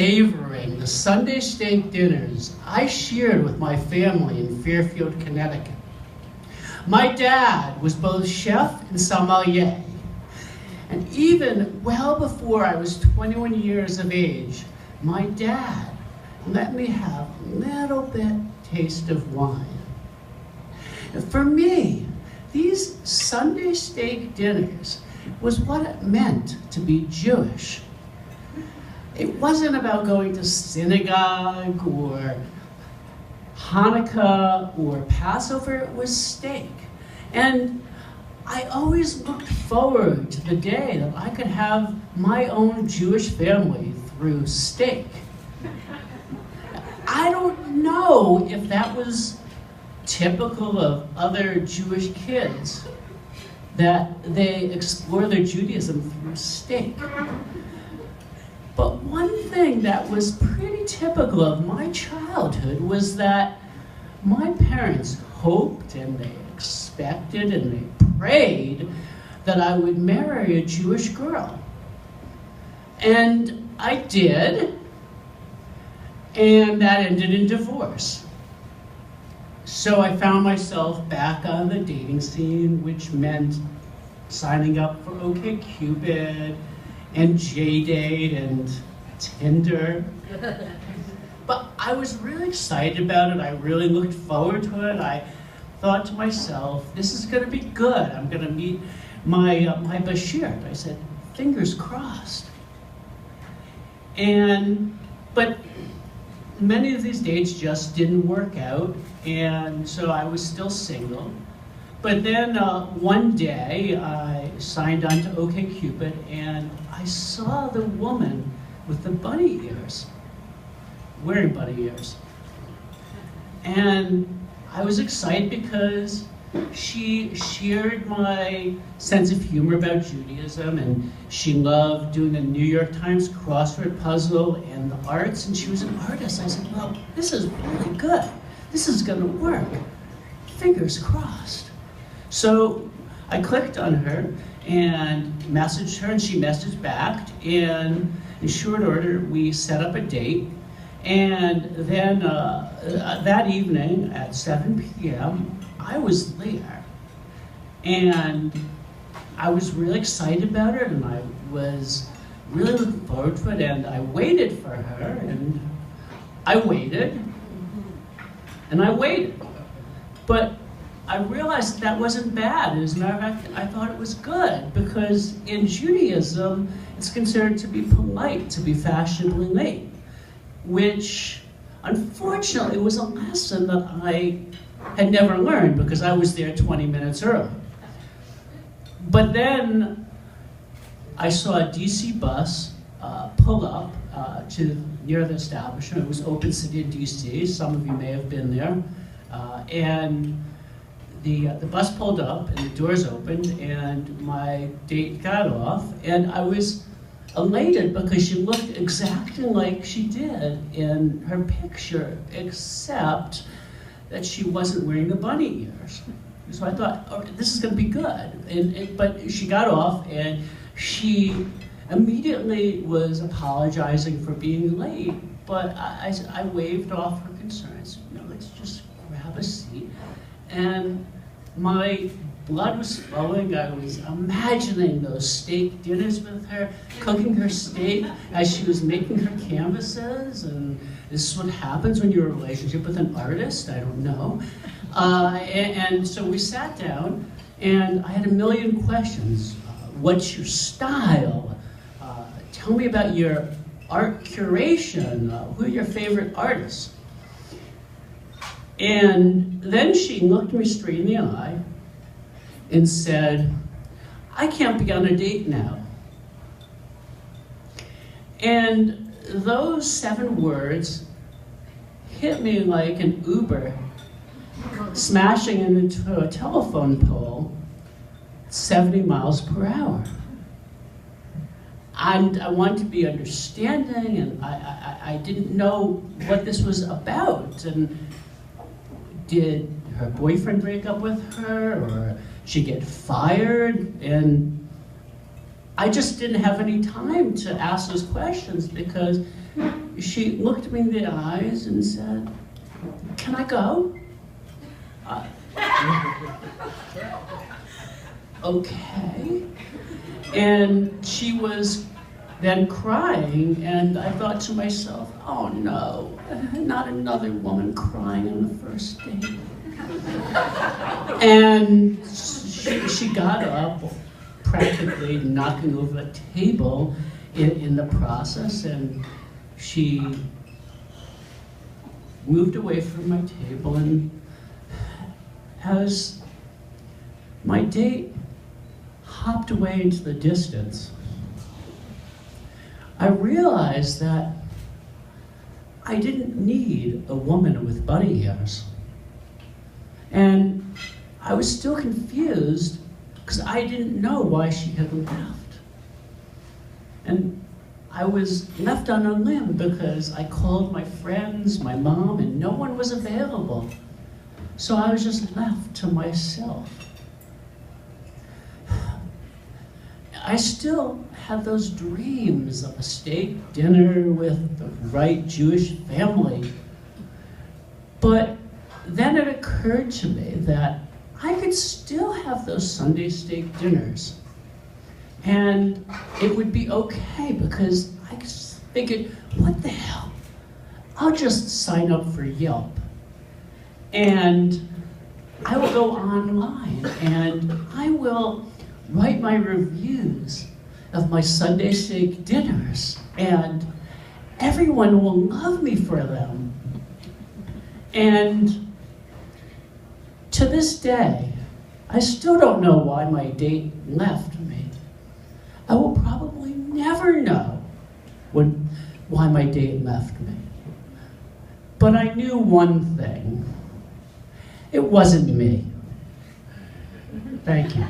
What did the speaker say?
savoring the Sunday steak dinners I shared with my family in Fairfield, Connecticut. My dad was both chef and sommelier, and even well before I was 21 years of age, my dad let me have a little bit taste of wine. And for me, these Sunday steak dinners was what it meant to be Jewish. It wasn't about going to synagogue or Hanukkah or Passover, it was steak. And I always looked forward to the day that I could have my own Jewish family through steak. I don't know if that was typical of other Jewish kids, that they explore their Judaism through steak. But one thing that was pretty typical of my childhood was that my parents hoped and they expected and they prayed that I would marry a Jewish girl. And I did, and that ended in divorce. So I found myself back on the dating scene, which meant signing up for OkCupid and JDate and Tinder. But I was really excited about it. I really looked forward to it. I thought to myself, this is going to be good. I'm going to meet my Bashir. I said, fingers crossed. But many of these dates just didn't work out, and so I was still single. But then one day I signed on to OkCupid and I saw the woman with the bunny ears, wearing bunny ears. And I was excited because she shared my sense of humor about Judaism, and she loved doing the New York Times crossword puzzle and the arts, and she was an artist. I said, well, this is really good. This is gonna work. Fingers crossed. So I clicked on her and messaged her, and she messaged back, and in short order, we set up a date. And then that evening at 7 p.m., I was there. And I was really excited about it, and I was really looking forward to it, and I waited for her, and I waited, and I waited. But I realized that wasn't bad. As a matter of fact, I thought it was good, because in Judaism, it's considered to be polite to be fashionably late, which unfortunately was a lesson that I had never learned because I was there 20 minutes early. But then I saw a DC bus pull up near the establishment. It was Open City in DC. Some of you may have been there. And the bus pulled up and the doors opened and my date got off, and I was elated because she looked exactly like she did in her picture, except that she wasn't wearing the bunny ears. So I thought, oh, this is going to be good. But she got off and she immediately was apologizing for being late, but I waved off her concerns. Let's just grab a seat. And my blood was flowing. I was imagining those steak dinners with her, cooking her steak as she was making her canvases, and this is what happens when you're in a relationship with an artist, I don't know. And so we sat down, and I had a million questions. What's your style? Tell me about your art curation. Who are your favorite artists? And then she looked me straight in the eye and said, I can't be on a date now. And those 7 words hit me like an Uber smashing into a telephone pole 70 miles per hour. And I wanted to be understanding, and I didn't know what this was about. And did her boyfriend break up with her, or she get fired? And I just didn't have any time to ask those questions because she looked me in the eyes and said, "Can I go?" Okay. And she was then crying, and I thought to myself, oh no, not another woman crying on the first date. And she got up, practically knocking over a table in the process, and she moved away from my table, and as my date hopped away into the distance, I realized that I didn't need a woman with bunny ears. And I was still confused because I didn't know why she had left. And I was left on a limb because I called my friends, my mom, and no one was available. So I was just left to myself. I still had those dreams of a steak dinner with the right Jewish family. But then it occurred to me that I could still have those Sunday steak dinners. And it would be okay because I just figured, what the hell? I'll just sign up for Yelp. And I will go online and I will write my reviews of my Sunday steak dinners, and everyone will love me for them. And to this day, I still don't know why my date left me. I will probably never know why my date left me. But I knew one thing. It wasn't me. Thank you.